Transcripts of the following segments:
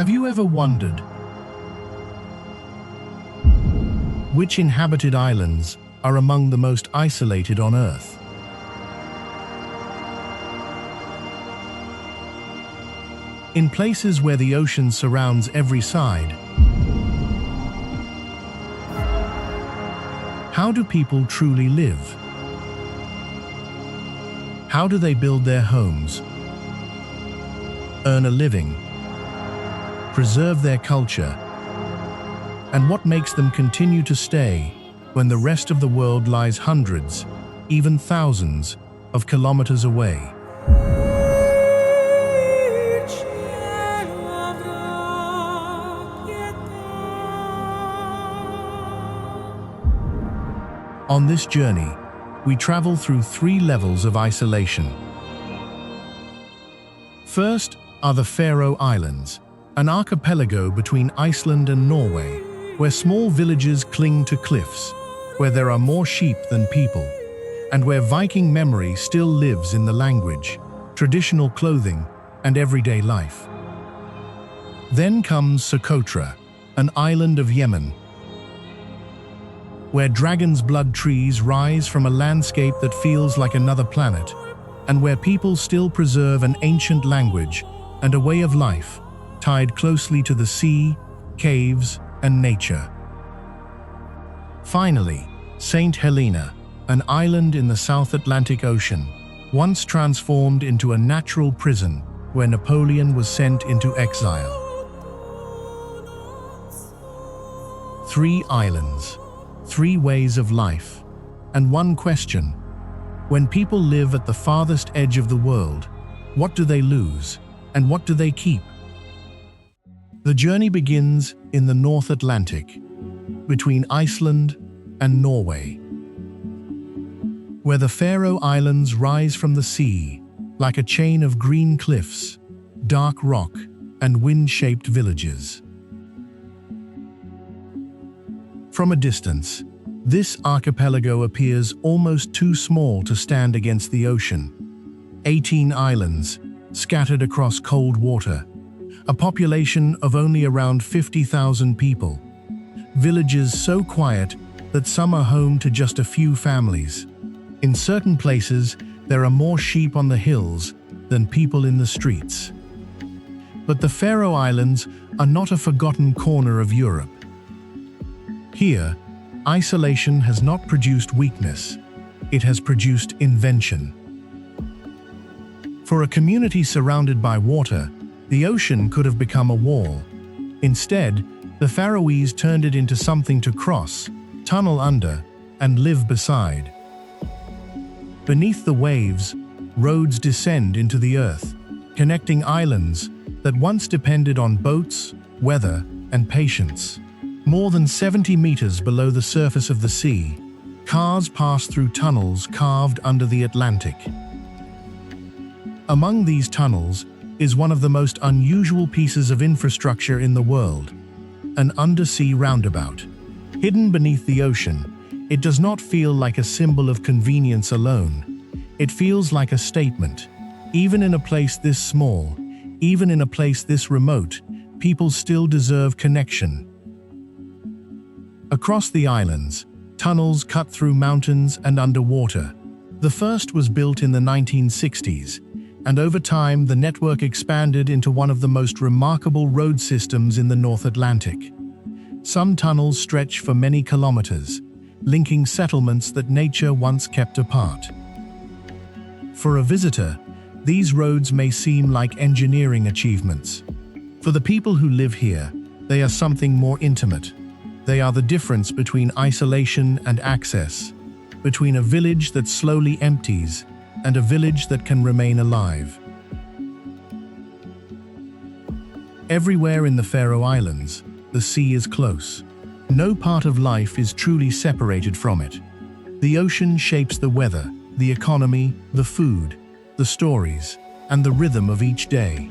Have you ever wondered which inhabited islands are among the most isolated on Earth? In places where the ocean surrounds every side, how do people truly live? How do they build their homes, earn a living, preserve their culture, and what makes them continue to stay when the rest of the world lies hundreds, even thousands, of kilometers away? On this journey, we travel through 3 levels of isolation. First are the Faroe Islands, an archipelago between Iceland and Norway, where small villages cling to cliffs, where there are more sheep than people, and where Viking memory still lives in the language, traditional clothing, and everyday life. Then comes Socotra, an island of Yemen, where dragon's blood trees rise from a landscape that feels like another planet, and where people still preserve an ancient language and a way of life tied closely to the sea, caves, and nature. Finally, Saint Helena, an island in the South Atlantic Ocean, once transformed into a natural prison where Napoleon was sent into exile. 3 islands, 3 ways of life, and one question: when people live at the farthest edge of the world, what do they lose, and what do they keep? The journey begins in the North Atlantic, between Iceland and Norway, where the Faroe Islands rise from the sea like a chain of green cliffs, dark rock, and wind-shaped villages. From a distance, this archipelago appears almost too small to stand against the ocean. 18 islands, scattered across cold water, a population of only around 50,000 people. Villages so quiet that some are home to just a few families. In certain places, there are more sheep on the hills than people in the streets. But the Faroe Islands are not a forgotten corner of Europe. Here, isolation has not produced weakness, it has produced invention. For a community surrounded by water, the ocean could have become a wall. Instead, the Faroese turned it into something to cross, tunnel under, and live beside. Beneath the waves, roads descend into the earth, connecting islands that once depended on boats, weather, and patience. More than 70 meters below the surface of the sea, cars pass through tunnels carved under the Atlantic. Among these tunnels is one of the most unusual pieces of infrastructure in the world, an undersea roundabout. Hidden beneath the ocean, it does not feel like a symbol of convenience alone. It feels like a statement. Even in a place this small, even in a place this remote, people still deserve connection. Across the islands, tunnels cut through mountains and underwater. The first was built in the 1960s, and over time the network expanded into one of the most remarkable road systems in the North Atlantic. Some tunnels stretch for many kilometers, linking settlements that nature once kept apart. For a visitor, these roads may seem like engineering achievements. For the people who live here, they are something more intimate. They are the difference between isolation and access, between a village that slowly empties and a village that can remain alive. Everywhere in the Faroe Islands, the sea is close. No part of life is truly separated from it. The ocean shapes the weather, the economy, the food, the stories, and the rhythm of each day.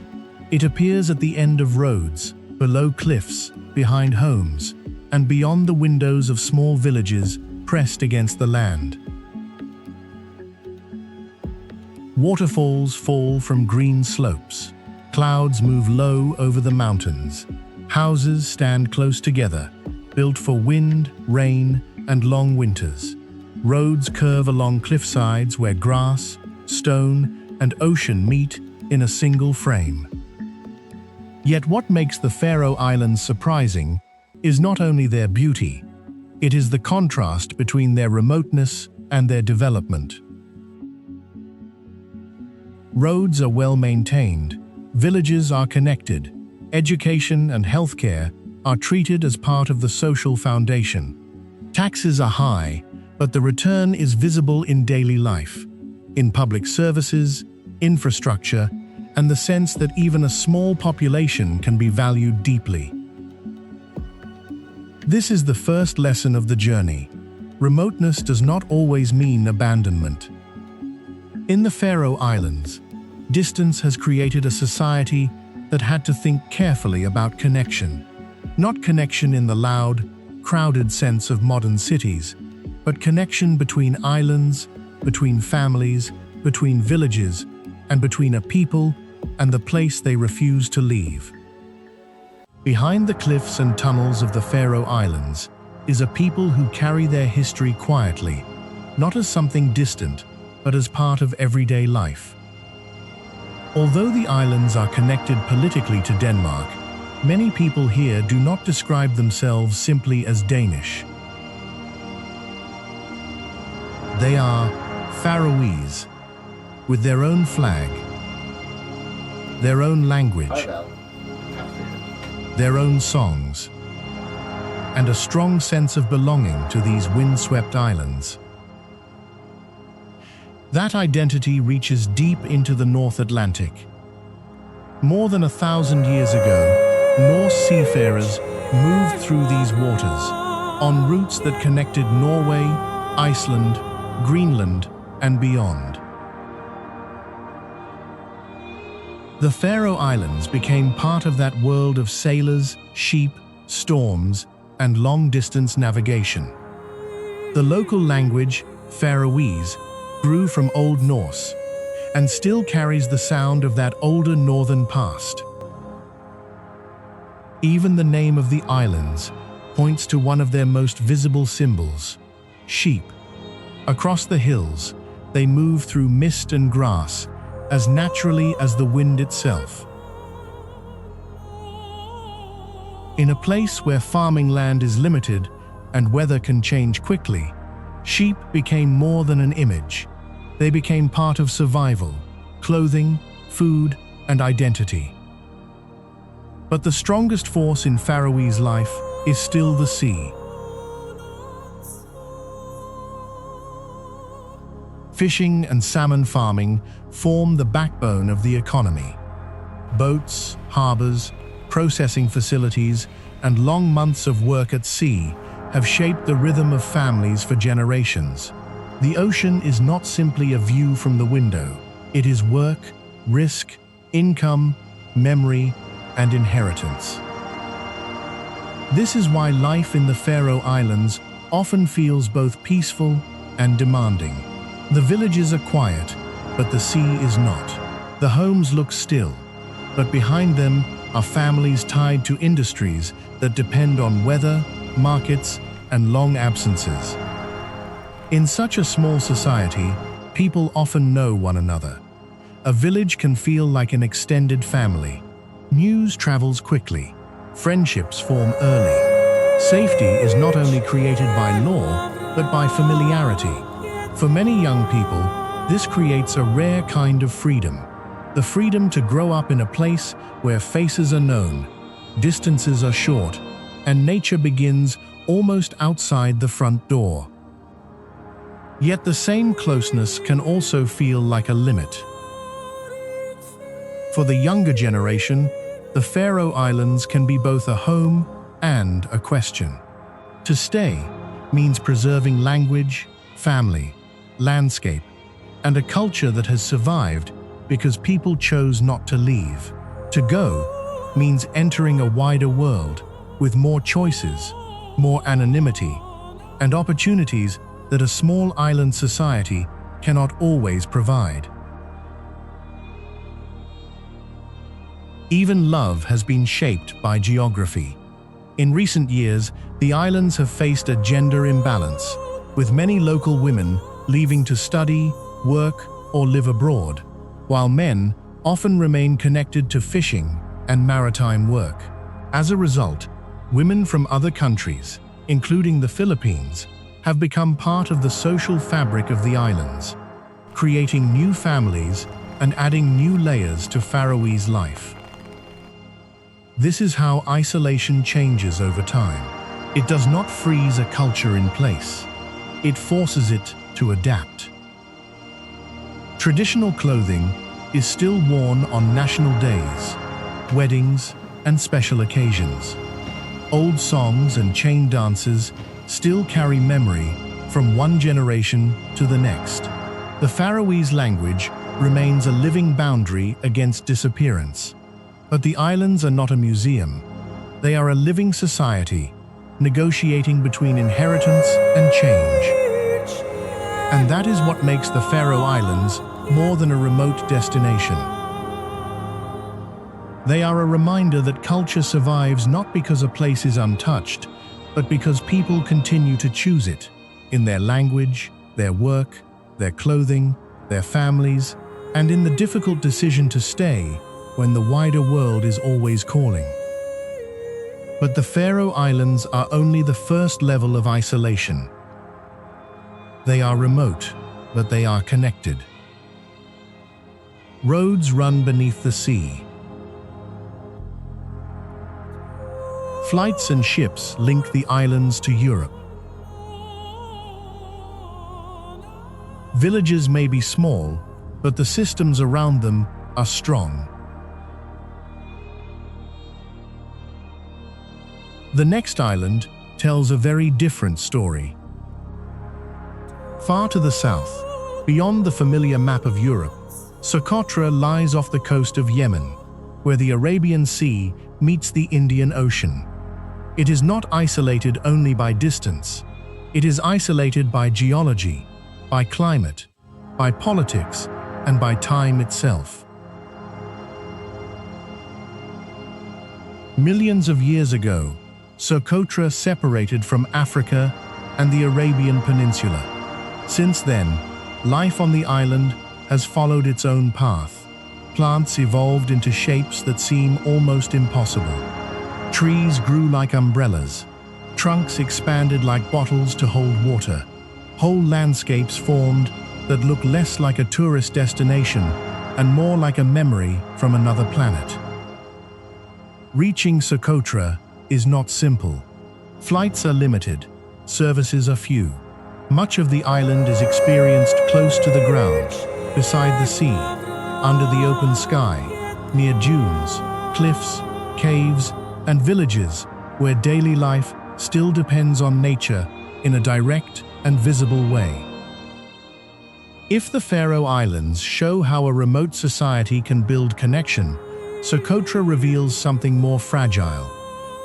It appears at the end of roads, below cliffs, behind homes, and beyond the windows of small villages pressed against the land. Waterfalls fall from green slopes. Clouds move low over the mountains. Houses stand close together, built for wind, rain, and long winters. Roads curve along cliffsides where grass, stone, and ocean meet in a single frame. Yet what makes the Faroe Islands surprising is not only their beauty, it is the contrast between their remoteness and their development. Roads are well maintained, villages are connected, education and healthcare are treated as part of the social foundation. Taxes are high, but the return is visible in daily life, in public services, infrastructure, and the sense that even a small population can be valued deeply. This is the first lesson of the journey. Remoteness does not always mean abandonment. In the Faroe Islands, distance has created a society that had to think carefully about connection. Not connection in the loud, crowded sense of modern cities, but connection between islands, between families, between villages, and between a people and the place they refuse to leave. Behind the cliffs and tunnels of the Faroe Islands is a people who carry their history quietly, not as something distant, but as part of everyday life. Although the islands are connected politically to Denmark, many people here do not describe themselves simply as Danish. They are Faroese, with their own flag, their own language, their own songs, and a strong sense of belonging to these windswept islands. That identity reaches deep into the North Atlantic. More than 1,000 years ago, Norse seafarers moved through these waters on routes that connected Norway, Iceland, Greenland, and beyond. The Faroe Islands became part of that world of sailors, sheep, storms, and long-distance navigation. The local language, Faroese, grew from Old Norse and still carries the sound of that older northern past. Even the name of the islands points to one of their most visible symbols, sheep. Across the hills, they move through mist and grass as naturally as the wind itself. In a place where farming land is limited and weather can change quickly, sheep became more than an image. They became part of survival, clothing, food, and identity. But the strongest force in Faroese life is still the sea. Fishing and salmon farming form the backbone of the economy. Boats, harbors, processing facilities, and long months of work at sea have shaped the rhythm of families for generations. The ocean is not simply a view from the window. It is work, risk, income, memory, and inheritance. This is why life in the Faroe Islands often feels both peaceful and demanding. The villages are quiet, but the sea is not. The homes look still, but behind them are families tied to industries that depend on weather, markets, and long absences. In such a small society, people often know one another. A village can feel like an extended family. News travels quickly. Friendships form early. Safety is not only created by law, but by familiarity. For many young people, this creates a rare kind of freedom. The freedom to grow up in a place where faces are known, distances are short, and nature begins almost outside the front door. Yet the same closeness can also feel like a limit. For the younger generation, the Faroe Islands can be both a home and a question. To stay means preserving language, family, landscape, and a culture that has survived because people chose not to leave. To go means entering a wider world with more choices, more anonymity, and opportunities that a small island society cannot always provide. Even love has been shaped by geography. In recent years, the islands have faced a gender imbalance, with many local women leaving to study, work, or live abroad, while men often remain connected to fishing and maritime work. As a result, women from other countries, including the Philippines, have become part of the social fabric of the islands, creating new families and adding new layers to Faroese life. This is how isolation changes over time. It does not freeze a culture in place. It forces it to adapt. Traditional clothing is still worn on national days, weddings, and special occasions. Old songs and chain dances still carry memory from one generation to the next. The Faroese language remains a living boundary against disappearance. But the islands are not a museum. They are a living society, negotiating between inheritance and change. And that is what makes the Faroe Islands more than a remote destination. They are a reminder that culture survives not because a place is untouched, but because people continue to choose it in their language, their work, their clothing, their families, and in the difficult decision to stay when the wider world is always calling. But the Faroe Islands are only the first level of isolation. They are remote, but they are connected. Roads run beneath the sea. Flights and ships link the islands to Europe. Villages may be small, but the systems around them are strong. The next island tells a very different story. Far to the south, beyond the familiar map of Europe, Socotra lies off the coast of Yemen, where the Arabian Sea meets the Indian Ocean. It is not isolated only by distance. It is isolated by geology, by climate, by politics, and by time itself. Millions of years ago, Socotra separated from Africa and the Arabian Peninsula. Since then, life on the island has followed its own path. Plants evolved into shapes that seem almost impossible. Trees grew like umbrellas. Trunks expanded like bottles to hold water. Whole landscapes formed that look less like a tourist destination and more like a memory from another planet. Reaching Socotra is not simple. Flights are limited, services are few. Much of the island is experienced close to the ground, beside the sea, under the open sky, near dunes, cliffs, caves, and villages where daily life still depends on nature in a direct and visible way. If the Faroe Islands show how a remote society can build connection, Socotra reveals something more fragile.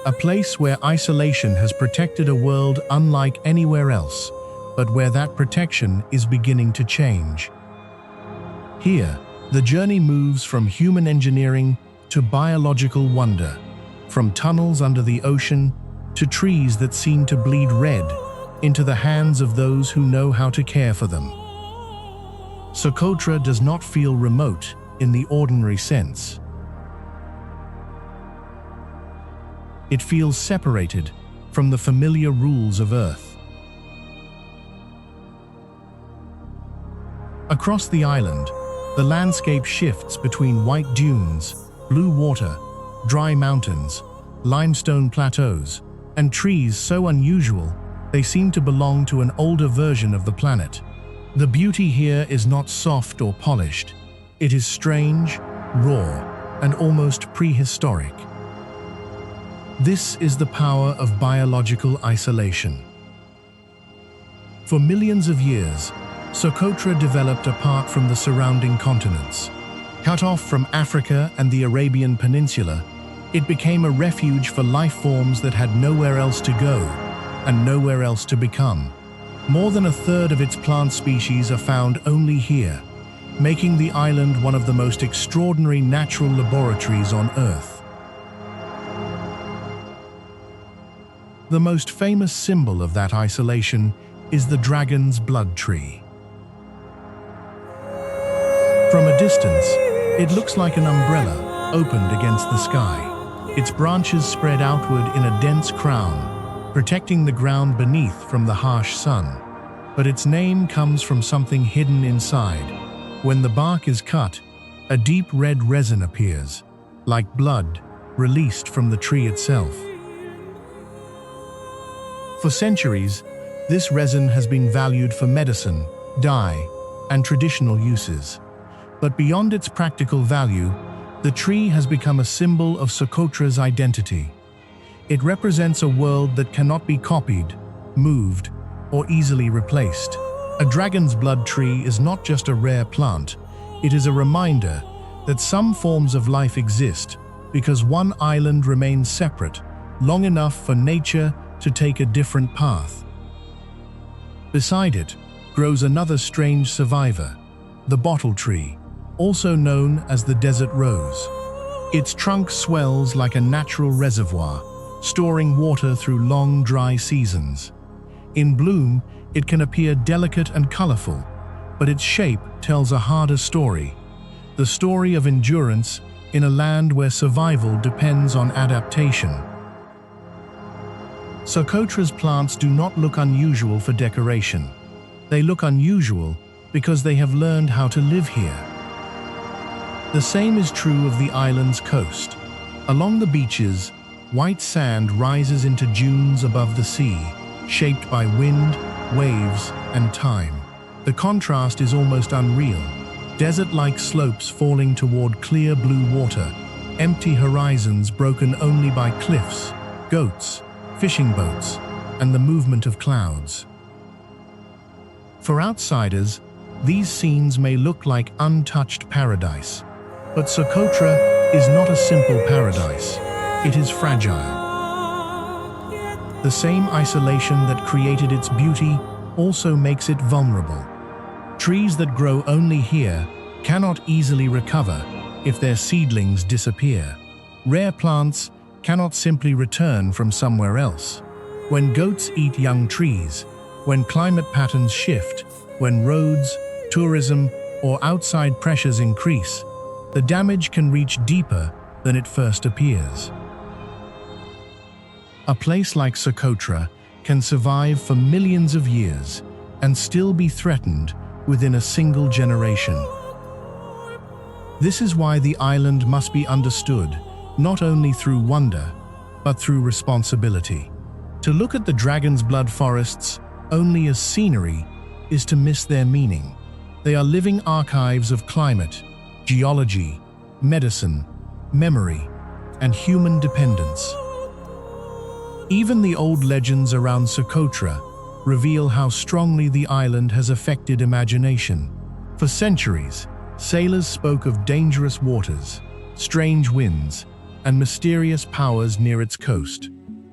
A place where isolation has protected a world unlike anywhere else, but where that protection is beginning to change. Here, the journey moves from human engineering to biological wonder, from tunnels under the ocean to trees that seem to bleed red into the hands of those who know how to care for them. Socotra does not feel remote in the ordinary sense. It feels separated from the familiar rules of Earth. Across the island, the landscape shifts between white dunes, blue water, dry mountains, limestone plateaus, and trees so unusual they seem to belong to an older version of the planet. The beauty here is not soft or polished. It is strange, raw, and almost prehistoric. This is the power of biological isolation. For millions of years, Socotra developed apart from the surrounding continents. Cut off from Africa and the Arabian Peninsula, it became a refuge for life forms that had nowhere else to go and nowhere else to become. More than a third of its plant species are found only here, making the island one of the most extraordinary natural laboratories on Earth. The most famous symbol of that isolation is the dragon's blood tree. From a distance, it looks like an umbrella opened against the sky. Its branches spread outward in a dense crown, protecting the ground beneath from the harsh sun. But its name comes from something hidden inside. When the bark is cut, a deep red resin appears, like blood released from the tree itself. For centuries, this resin has been valued for medicine, dye, and traditional uses. But beyond its practical value, the tree has become a symbol of Socotra's identity. It represents a world that cannot be copied, moved, or easily replaced. A dragon's blood tree is not just a rare plant, it is a reminder that some forms of life exist because one island remains separate long enough for nature to take a different path. Beside it grows another strange survivor, the bottle tree, also known as the desert rose. Its trunk swells like a natural reservoir, storing water through long, dry seasons. In bloom, it can appear delicate and colorful, but its shape tells a harder story, the story of endurance in a land where survival depends on adaptation. Socotra's plants do not look unusual for decoration. They look unusual because they have learned how to live here. The same is true of the island's coast. Along the beaches, white sand rises into dunes above the sea, shaped by wind, waves, and time. The contrast is almost unreal. Desert-like slopes falling toward clear blue water, empty horizons broken only by cliffs, goats, fishing boats, and the movement of clouds. For outsiders, these scenes may look like untouched paradise. But Socotra is not a simple paradise. It is fragile. The same isolation that created its beauty also makes it vulnerable. Trees that grow only here cannot easily recover if their seedlings disappear. Rare plants cannot simply return from somewhere else. When goats eat young trees, when climate patterns shift, when roads, tourism, or outside pressures increase, the damage can reach deeper than it first appears. A place like Socotra can survive for millions of years and still be threatened within a single generation. This is why the island must be understood not only through wonder, but through responsibility. To look at the dragon's blood forests only as scenery is to miss their meaning. They are living archives of climate, geology, medicine, memory, and human dependence. Even the old legends around Socotra reveal how strongly the island has affected imagination. For centuries, sailors spoke of dangerous waters, strange winds, and mysterious powers near its coast.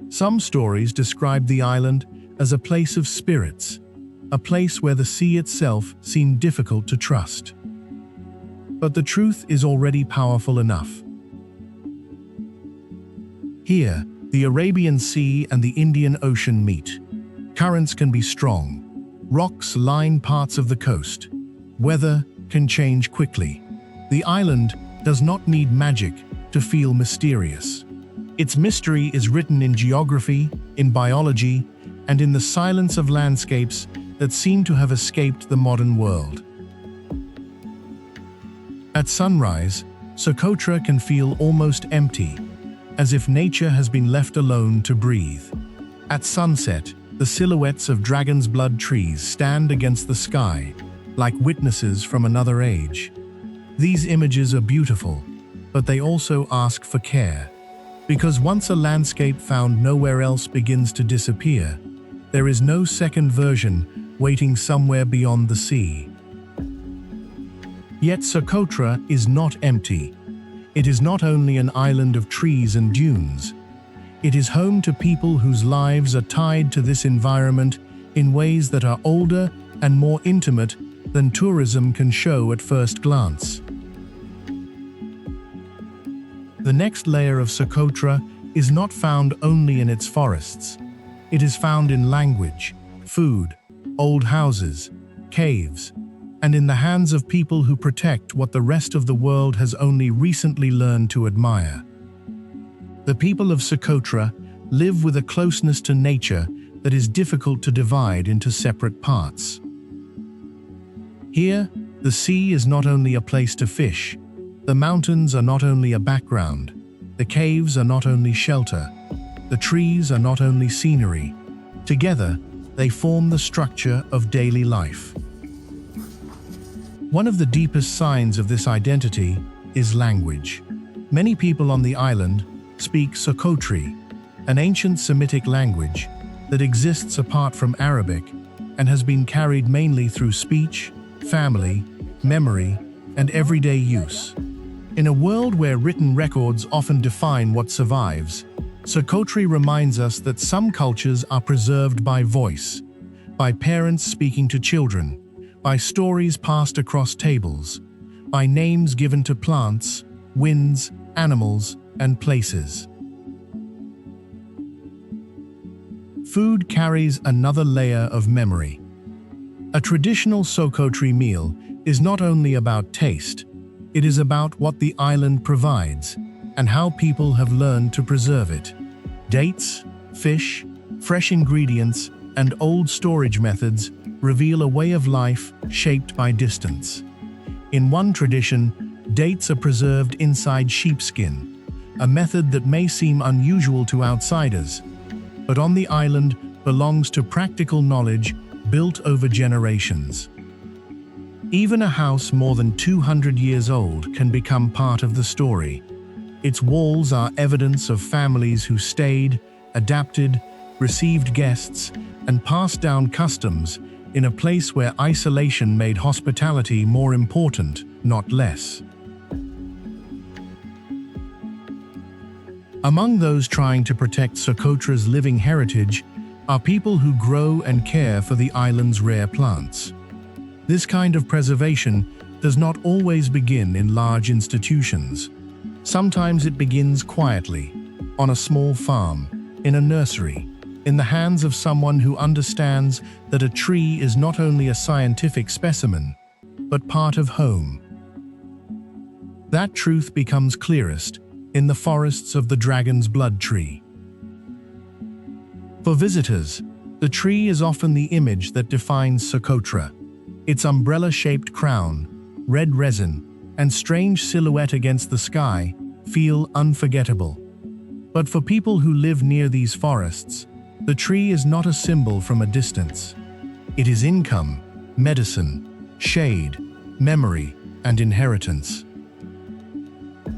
Some stories described the island as a place of spirits, a place where the sea itself seemed difficult to trust. But the truth is already powerful enough. Here, the Arabian Sea and the Indian Ocean meet. Currents can be strong. Rocks line parts of the coast. Weather can change quickly. The island does not need magic to feel mysterious. Its mystery is written in geography, in biology, and in the silence of landscapes that seem to have escaped the modern world. At sunrise, Socotra can feel almost empty, as if nature has been left alone to breathe. At sunset, the silhouettes of dragon's blood trees stand against the sky, like witnesses from another age. These images are beautiful, but they also ask for care. Because once a landscape found nowhere else begins to disappear, there is no second version waiting somewhere beyond the sea. Yet Socotra is not empty. It is not only an island of trees and dunes. It is home to people whose lives are tied to this environment in ways that are older and more intimate than tourism can show at first glance. The next layer of Socotra is not found only in its forests. It is found in language, food, old houses, caves, and in the hands of people who protect what the rest of the world has only recently learned to admire. The people of Socotra live with a closeness to nature that is difficult to divide into separate parts. Here, the sea is not only a place to fish, the mountains are not only a background, the caves are not only shelter, the trees are not only scenery. Together, they form the structure of daily life. One of the deepest signs of this identity is language. Many people on the island speak Socotri, an ancient Semitic language that exists apart from Arabic and has been carried mainly through speech, family, memory, and everyday use. In a world where written records often define what survives, Socotri reminds us that some cultures are preserved by voice, by parents speaking to children, by stories passed across tables, by names given to plants, winds, animals, and places. Food carries another layer of memory. A traditional Socotri meal is not only about taste, it is about what the island provides and how people have learned to preserve it. Dates, fish, fresh ingredients, and old storage methods reveal a way of life shaped by distance. In one tradition, dates are preserved inside sheepskin, a method that may seem unusual to outsiders, but on the island belongs to practical knowledge built over generations. Even a house more than 200 years old can become part of the story. Its walls are evidence of families who stayed, adapted, received guests, and passed down customs in a place where isolation made hospitality more important, not less. Among those trying to protect Socotra's living heritage are people who grow and care for the island's rare plants. This kind of preservation does not always begin in large institutions. Sometimes it begins quietly, on a small farm, in a nursery, in the hands of someone who understands that a tree is not only a scientific specimen, but part of home. That truth becomes clearest in the forests of the Dragon's Blood tree. For visitors, the tree is often the image that defines Socotra. Its umbrella-shaped crown, red resin, and strange silhouette against the sky feel unforgettable. But for people who live near these forests, the tree is not a symbol from a distance. It is income, medicine, shade, memory, and inheritance.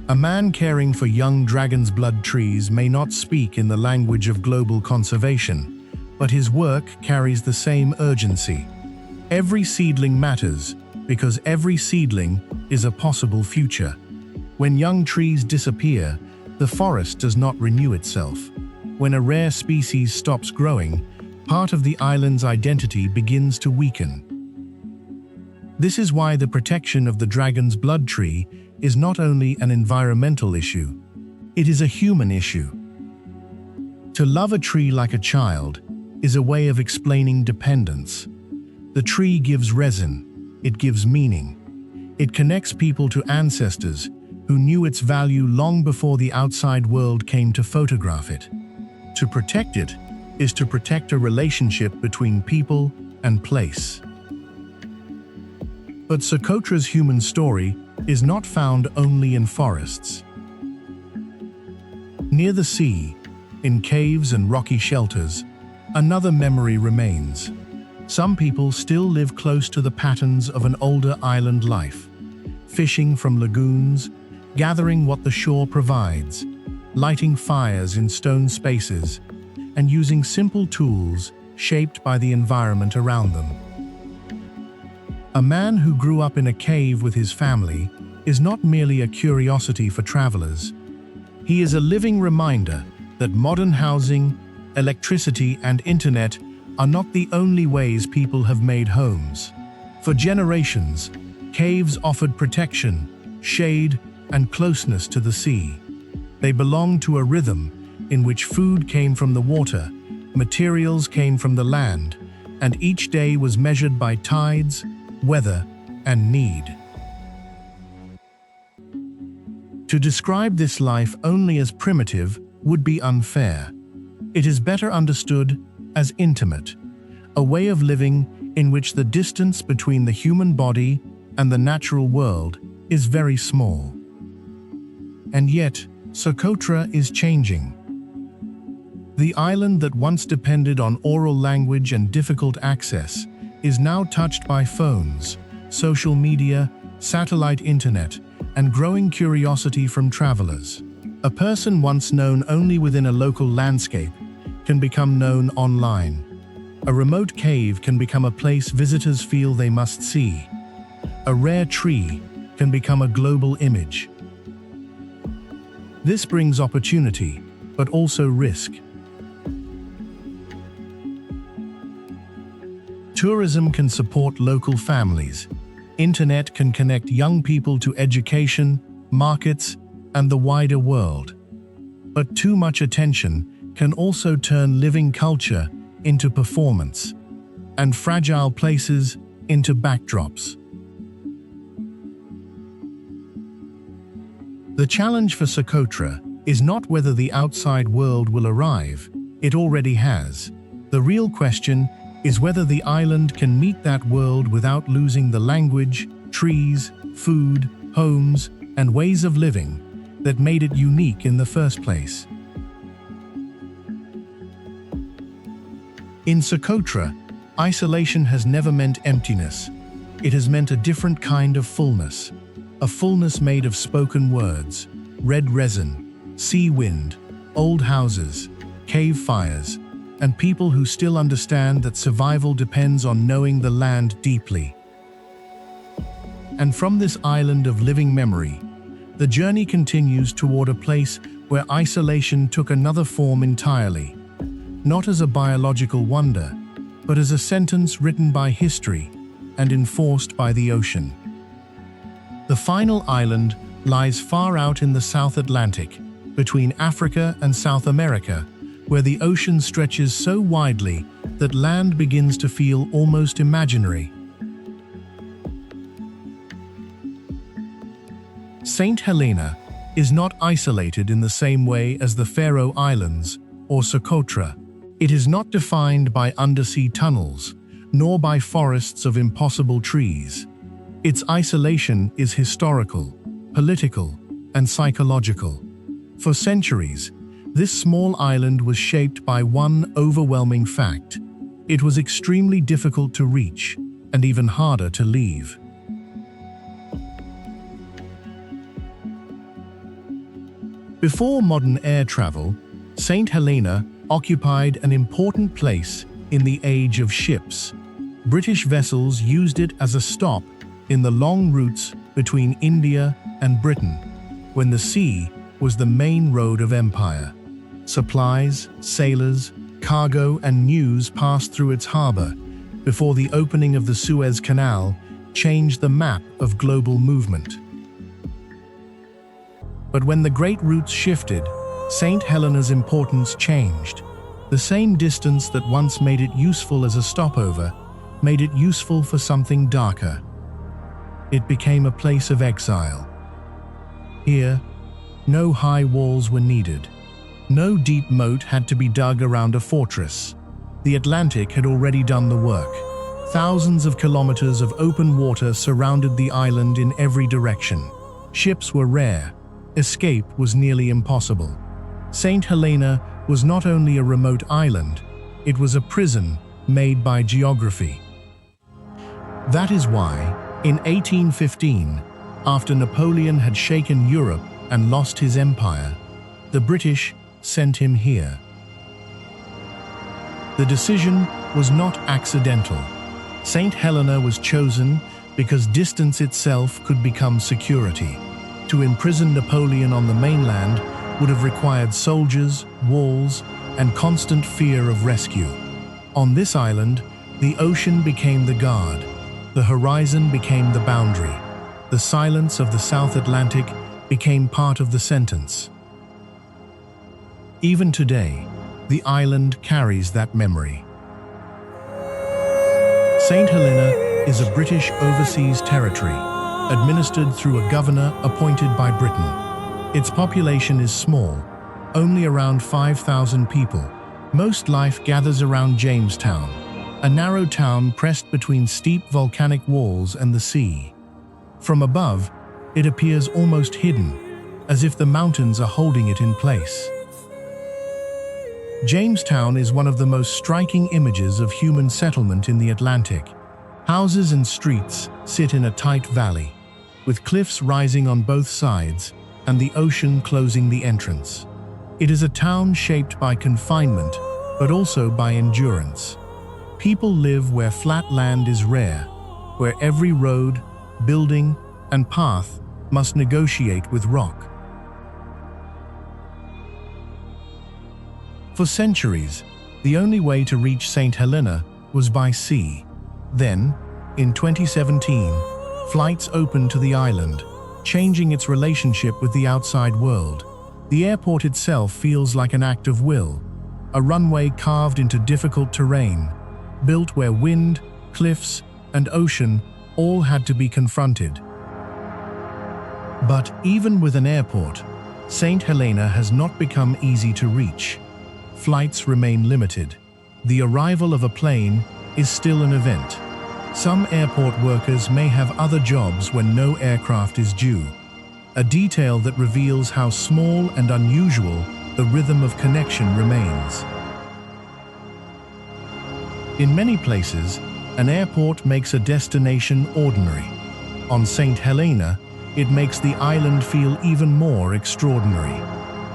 A man caring for young dragon's blood trees may not speak in the language of global conservation, but his work carries the same urgency. Every seedling matters, because every seedling is a possible future. When young trees disappear, the forest does not renew itself. When a rare species stops growing, part of the island's identity begins to weaken. This is why the protection of the dragon's blood tree is not only an environmental issue, it is a human issue. To love a tree like a child is a way of explaining dependence. The tree gives resin, it gives meaning. It connects people to ancestors who knew its value long before the outside world came to photograph it. To protect it is to protect a relationship between people and place. But Socotra's human story is not found only in forests. Near the sea, in caves and rocky shelters, another memory remains. Some people still live close to the patterns of an older island life, fishing from lagoons, gathering what the shore provides, lighting fires in stone spaces, and using simple tools shaped by the environment around them. A man who grew up in a cave with his family is not merely a curiosity for travelers. He is a living reminder that modern housing, electricity, and internet are not the only ways people have made homes. For generations, caves offered protection, shade, and closeness to the sea. They belonged to a rhythm in which food came from the water, materials came from the land, and each day was measured by tides, weather, and need. To describe this life only as primitive would be unfair. It is better understood as intimate, a way of living in which the distance between the human body and the natural world is very small. And yet, Socotra is changing. The island that once depended on oral language and difficult access is now touched by phones, social media, satellite internet, and growing curiosity from travelers. A person once known only within a local landscape can become known online. A remote cave can become a place visitors feel they must see. A rare tree can become a global image. This brings opportunity, but also risk. Tourism can support local families. Internet can connect young people to education, markets, and the wider world. But too much attention can also turn living culture into performance, and fragile places into backdrops. The challenge for Socotra is not whether the outside world will arrive. It already has. The real question is whether the island can meet that world without losing the language, trees, food, homes, and ways of living that made it unique in the first place. In Socotra, isolation has never meant emptiness. It has meant a different kind of fullness. A fullness made of spoken words, red resin, sea wind, old houses, cave fires, and people who still understand that survival depends on knowing the land deeply. And from this island of living memory, the journey continues toward a place where isolation took another form entirely, not as a biological wonder, but as a sentence written by history and enforced by the ocean. The final island lies far out in the South Atlantic, between Africa and South America, where the ocean stretches so widely that land begins to feel almost imaginary. Saint Helena is not isolated in the same way as the Faroe Islands or Socotra. It is not defined by undersea tunnels, nor by forests of impossible trees. Its isolation is historical, political, and psychological. For centuries, this small island was shaped by one overwhelming fact. It was extremely difficult to reach, and even harder to leave. Before modern air travel, Saint Helena occupied an important place in the age of ships. British vessels used it as a stop in the long routes between India and Britain, when the sea was the main road of empire. Supplies, sailors, cargo, and news passed through its harbor before the opening of the Suez Canal changed the map of global movement. But when the great routes shifted, Saint Helena's importance changed. The same distance that once made it useful as a stopover made it useful for something darker. It became a place of exile. Here, no high walls were needed. No deep moat had to be dug around a fortress. The Atlantic had already done the work. Thousands of kilometers of open water surrounded the island in every direction. Ships were rare. Escape was nearly impossible. Saint Helena was not only a remote island, it was a prison made by geography. That is why, in 1815, after Napoleon had shaken Europe and lost his empire, the British sent him here. The decision was not accidental. Saint Helena was chosen because distance itself could become security. To imprison Napoleon on the mainland would have required soldiers, walls, and constant fear of rescue. On this island, the ocean became the guard. The horizon became the boundary. The silence of the South Atlantic became part of the sentence. Even today, the island carries that memory. Saint Helena is a British overseas territory, administered through a governor appointed by Britain. Its population is small, only around 5,000 people. Most life gathers around Jamestown, a narrow town pressed between steep volcanic walls and the sea. From above, it appears almost hidden, as if the mountains are holding it in place. Jamestown is one of the most striking images of human settlement in the Atlantic. Houses and streets sit in a tight valley, with cliffs rising on both sides and the ocean closing the entrance. It is a town shaped by confinement, but also by endurance. People live where flat land is rare, where every road, building, and path must negotiate with rock. For centuries, the only way to reach Saint Helena was by sea. Then, in 2017, flights opened to the island, changing its relationship with the outside world. The airport itself feels like an act of will, a runway carved into difficult terrain, built where wind, cliffs, and ocean all had to be confronted. But even with an airport, Saint Helena has not become easy to reach. Flights remain limited. The arrival of a plane is still an event. Some airport workers may have other jobs when no aircraft is due, a detail that reveals how small and unusual the rhythm of connection remains. In many places, an airport makes a destination ordinary. On Saint Helena, it makes the island feel even more extraordinary,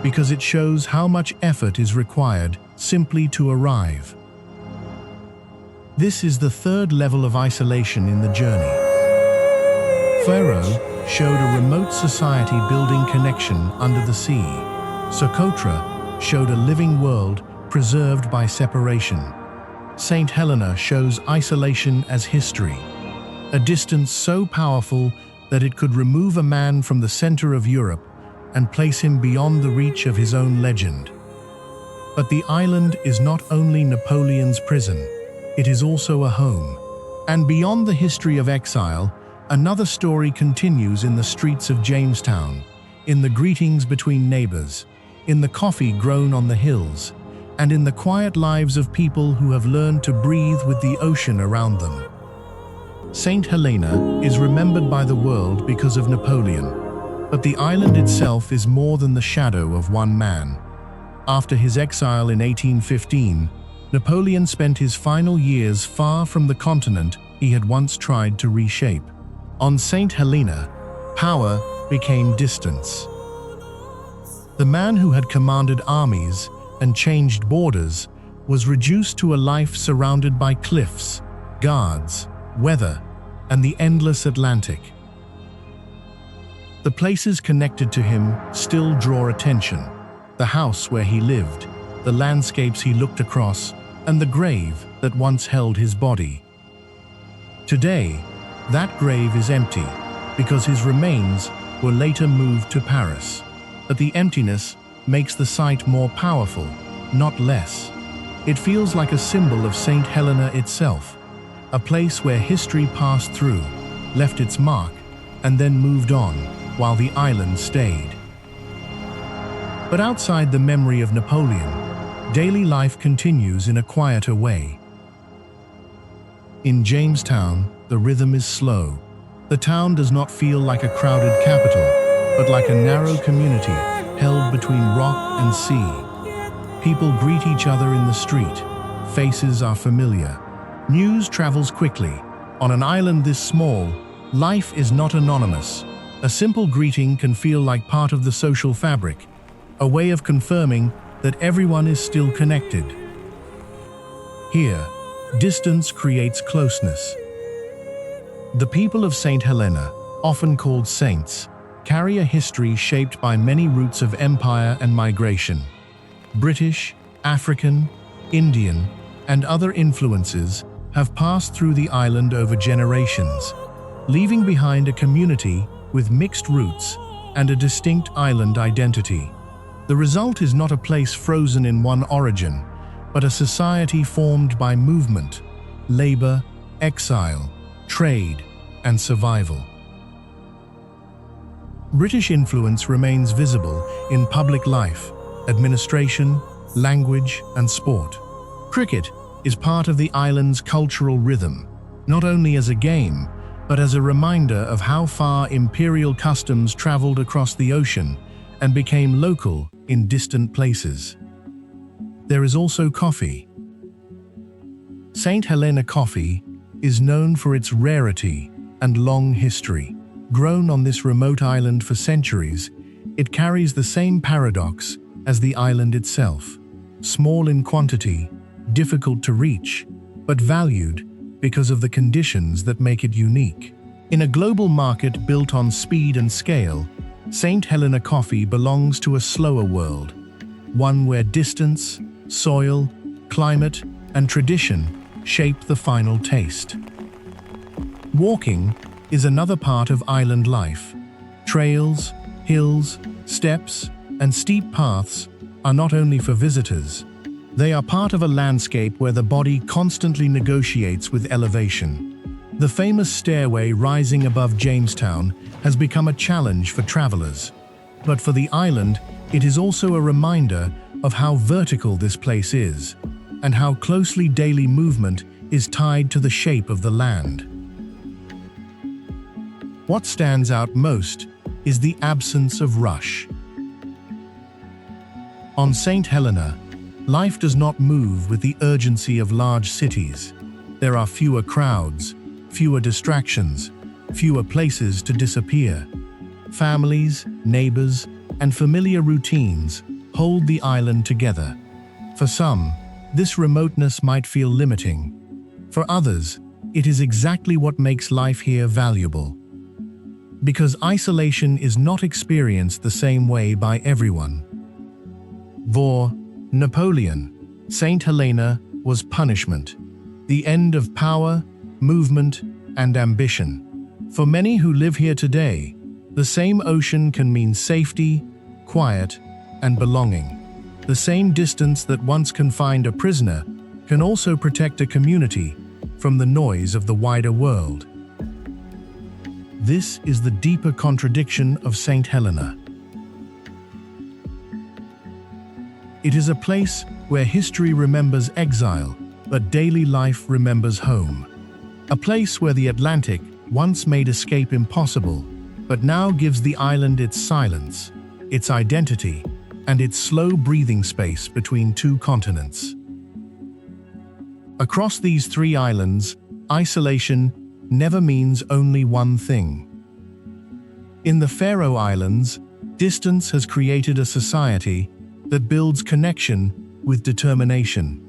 because it shows how much effort is required simply to arrive. This is the third level of isolation in the journey. Faroe showed a remote society building connection under the sea. Socotra showed a living world preserved by separation. Saint Helena shows isolation as history, a distance so powerful that it could remove a man from the center of Europe and place him beyond the reach of his own legend. But the island is not only Napoleon's prison, it is also a home. And beyond the history of exile, another story continues in the streets of Jamestown, in the greetings between neighbors, in the coffee grown on the hills, and in the quiet lives of people who have learned to breathe with the ocean around them. Saint Helena is remembered by the world because of Napoleon, but the island itself is more than the shadow of one man. After his exile in 1815, Napoleon spent his final years far from the continent he had once tried to reshape. On Saint Helena, power became distance. The man who had commanded armies and changed borders was reduced to a life surrounded by cliffs, guards, weather, and the endless Atlantic. The places connected to him still draw attention. The house where he lived, the landscapes he looked across, and the grave that once held his body. Today, that grave is empty because his remains were later moved to Paris. But the emptiness makes the site more powerful, not less. It feels like a symbol of Saint Helena itself, a place where history passed through, left its mark, and then moved on, while the island stayed. But outside the memory of Napoleon, daily life continues in a quieter way. In Jamestown, the rhythm is slow. The town does not feel like a crowded capital, but like a narrow community held between rock and sea. People greet each other in the street. Faces are familiar. News travels quickly. On an island this small, life is not anonymous. A simple greeting can feel like part of the social fabric, a way of confirming that everyone is still connected. Here, distance creates closeness. The people of Saint Helena, often called saints, carry a history shaped by many roots of empire and migration. British, African, Indian, and other influences have passed through the island over generations, leaving behind a community with mixed roots and a distinct island identity. The result is not a place frozen in one origin, but a society formed by movement, labor, exile, trade, and survival. British influence remains visible in public life, administration, language, and sport. Cricket is part of the island's cultural rhythm, not only as a game, but as a reminder of how far imperial customs traveled across the ocean and became local in distant places. There is also coffee. Saint Helena coffee is known for its rarity and long history. Grown on this remote island for centuries, it carries the same paradox as the island itself. Small in quantity, difficult to reach, but valued because of the conditions that make it unique. In a global market built on speed and scale, Saint Helena coffee belongs to a slower world, one where distance, soil, climate, and tradition shape the final taste. Walking is another part of island life. Trails, hills, steps, and steep paths are not only for visitors. They are part of a landscape where the body constantly negotiates with elevation. The famous stairway rising above Jamestown has become a challenge for travelers. But for the island, it is also a reminder of how vertical this place is, and how closely daily movement is tied to the shape of the land. What stands out most is the absence of rush. On Saint Helena, life does not move with the urgency of large cities. There are fewer crowds, fewer distractions, fewer places to disappear. Families, neighbors, and familiar routines hold the island together. For some, this remoteness might feel limiting. For others, it is exactly what makes life here valuable. Because isolation is not experienced the same way by everyone. For Napoleon, Saint Helena was punishment, the end of power, movement, and ambition. For many who live here today, the same ocean can mean safety, quiet, and belonging. The same distance that once confined a prisoner can also protect a community from the noise of the wider world. This is the deeper contradiction of Saint Helena. It is a place where history remembers exile, but daily life remembers home. A place where the Atlantic once made escape impossible, but now gives the island its silence, its identity, and its slow breathing space between two continents. Across these three islands, isolation never means only one thing. In the Faroe Islands, distance has created a society that builds connection with determination.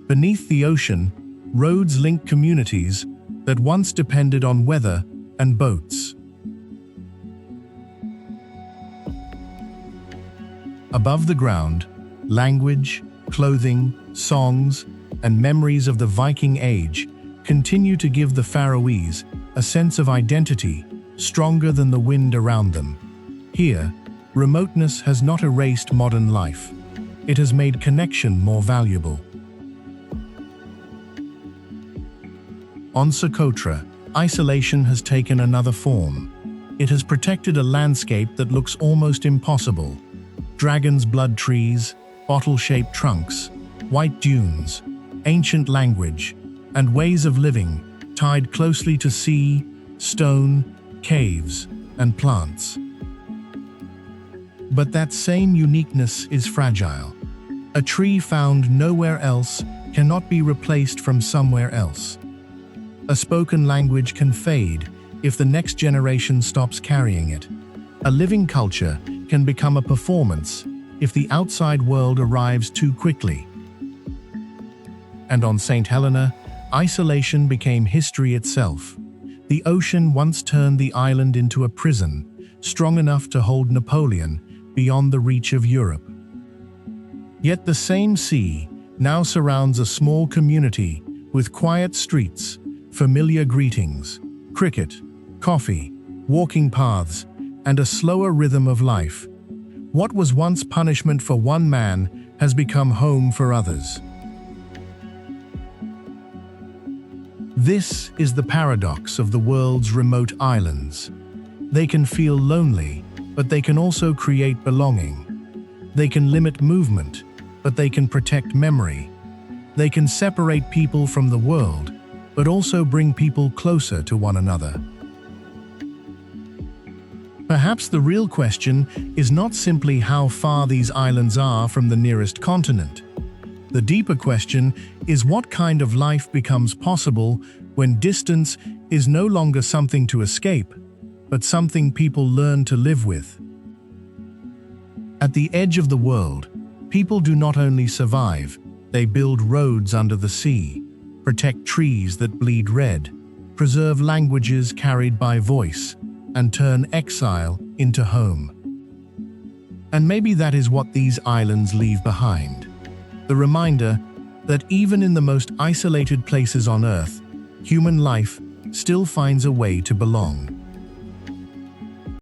Beneath the ocean, roads link communities that once depended on weather and boats. Above the ground, language, clothing, songs, and memories of the Viking Age continue to give the Faroese a sense of identity stronger than the wind around them. Here, remoteness has not erased modern life. It has made connection more valuable. On Socotra, isolation has taken another form. It has protected a landscape that looks almost impossible. Dragon's blood trees, bottle-shaped trunks, white dunes, ancient language, and ways of living tied closely to sea, stone, caves, and plants. But that same uniqueness is fragile. A tree found nowhere else cannot be replaced from somewhere else. A spoken language can fade if the next generation stops carrying it. A living culture can become a performance if the outside world arrives too quickly. And on Saint Helena, isolation became history itself. The ocean once turned the island into a prison, strong enough to hold Napoleon beyond the reach of Europe. Yet the same sea now surrounds a small community with quiet streets, familiar greetings, cricket, coffee, walking paths, and a slower rhythm of life. What was once punishment for one man has become home for others. This is the paradox of the world's remote islands. They can feel lonely, but they can also create belonging. They can limit movement, but they can protect memory. They can separate people from the world, but also bring people closer to one another. Perhaps the real question is not simply how far these islands are from the nearest continent. The deeper question is what kind of life becomes possible when distance is no longer something to escape, but something people learn to live with. At the edge of the world, people do not only survive, they build roads under the sea, protect trees that bleed red, preserve languages carried by voice, and turn exile into home. And maybe that is what these islands leave behind. The reminder that even in the most isolated places on Earth, human life still finds a way to belong.